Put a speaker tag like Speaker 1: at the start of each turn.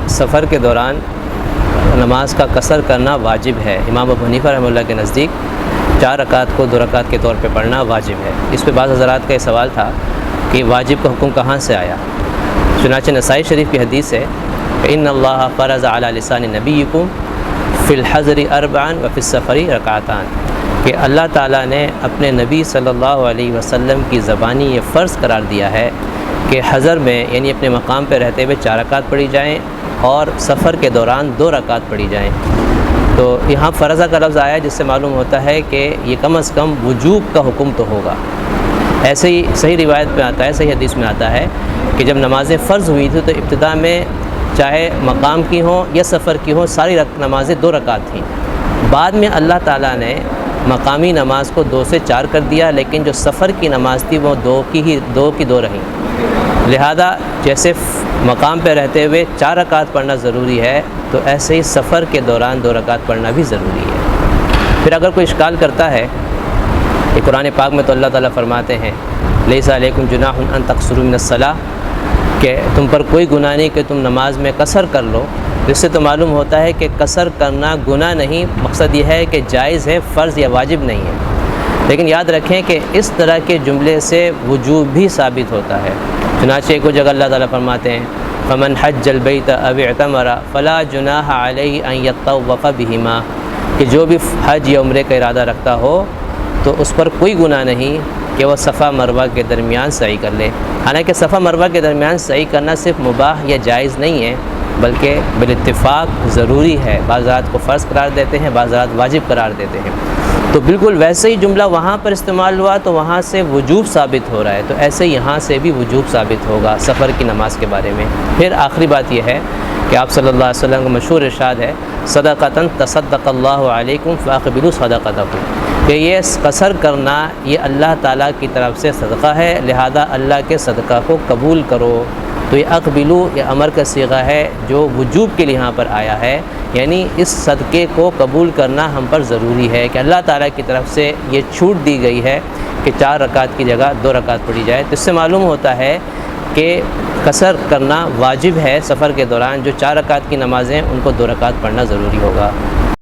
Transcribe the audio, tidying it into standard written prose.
Speaker 1: سفر کے دوران نماز کا قصر کرنا واجب ہے۔ امام ابو حنیفہ رحمہ اللہ کے نزدیک 4 رکعت کو 2 رکعت کے طور پہ پڑھنا واجب ہے۔ اس پہ بعض حضرات کا یہ سوال تھا کہ واجب کا حکم کہاں سے آیا؟ چنانچہ نسائی شریف کی حدیث ہے کہ ان اللہ فرض علی لسان نبیکم فی الحضر 4 وفی السفر رکعتان، کہ اللہ تعالیٰ نے اپنے نبی صلی اللہ علیہ وسلم کی زبانی یہ فرض قرار دیا ہے کہ حضر میں یعنی اپنے مقام پہ رہتے ہوئے 4 رکعت پڑھی جائیں اور سفر کے دوران 2 رکعت پڑھی جائیں۔ تو یہاں فرضہ کا لفظ آیا جس سے معلوم ہوتا ہے کہ یہ کم از کم وجوب کا حکم تو ہوگا۔ ایسے ہی صحیح روایت میں آتا ہے، صحیح حدیث میں آتا ہے کہ جب نمازیں فرض ہوئی تھیں تو ابتدا میں چاہے مقام کی ہوں یا سفر کی ہوں ساری نمازیں 2 رکعت تھیں۔ بعد میں اللہ تعالیٰ نے مقامی نماز کو 2 سے 4 کر دیا، لیکن جو سفر کی نماز تھی وہ 2 کی 2 رہیں۔ لہذا جیسے مقام پہ رہتے ہوئے 4 رکعت پڑھنا ضروری ہے تو ایسے ہی سفر کے دوران 2 رکعت پڑھنا بھی ضروری ہے۔ پھر اگر کوئی اشکال کرتا ہے کہ قرآن پاک میں تو اللہ تعالیٰ فرماتے ہیں لیس علیکم جناح ان تقصروا من الصلاۃ، کہ تم پر کوئی گناہ نہیں کہ تم نماز میں قصر کر لو، جس سے تو معلوم ہوتا ہے کہ قصر کرنا گناہ نہیں، مقصد یہ ہے کہ جائز ہے، فرض یا واجب نہیں ہے۔ لیکن یاد رکھیں کہ اس طرح کے جملے سے وجوب بھی ثابت ہوتا ہے۔ چنانچہ ایک جگہ اللہ تعالیٰ فرماتے ہیں فمن حج البیت او اعتمر فلا جناح علیہ ان یطوف بہما، کہ جو بھی حج یا عمرے کا ارادہ رکھتا ہو تو اس پر کوئی گناہ نہیں کہ وہ صفا مروہ کے درمیان سعی کر لے۔ حالانکہ صفا مروہ کے درمیان سعی کرنا صرف مباح یا جائز نہیں ہے بلکہ بالاتفاق ضروری ہے۔ بعض رات کو فرض قرار دیتے ہیں، بعض رات واجب قرار دیتے ہیں۔ تو بالکل ویسے ہی جملہ وہاں پر استعمال ہوا تو وہاں سے وجوب ثابت ہو رہا ہے، تو ایسے یہاں سے بھی وجوب ثابت ہوگا سفر کی نماز کے بارے میں۔ پھر آخری بات یہ ہے کہ آپ صلی اللہ علیہ وسلم کا مشہور ارشاد ہے صدقۃ تصدق اللہ علیکم فاقبلوا صدقتکم، کہ یہ قصر کرنا یہ اللہ تعالیٰ کی طرف سے صدقہ ہے، لہذا اللہ کے صدقہ کو قبول کرو۔ تو یہ اقبلو یہ امر کا صیغہ ہے جو وجوب کے لیے یہاں پر آیا ہے، یعنی اس صدقے کو قبول کرنا ہم پر ضروری ہے کہ اللہ تعالیٰ کی طرف سے یہ چھوٹ دی گئی ہے کہ 4 رکعت کی جگہ 2 رکعت پڑھی جائے۔ تو اس سے معلوم ہوتا ہے کہ قصر کرنا واجب ہے سفر کے دوران، جو 4 رکعت کی نمازیں ان کو 2 رکعت پڑھنا ضروری ہوگا۔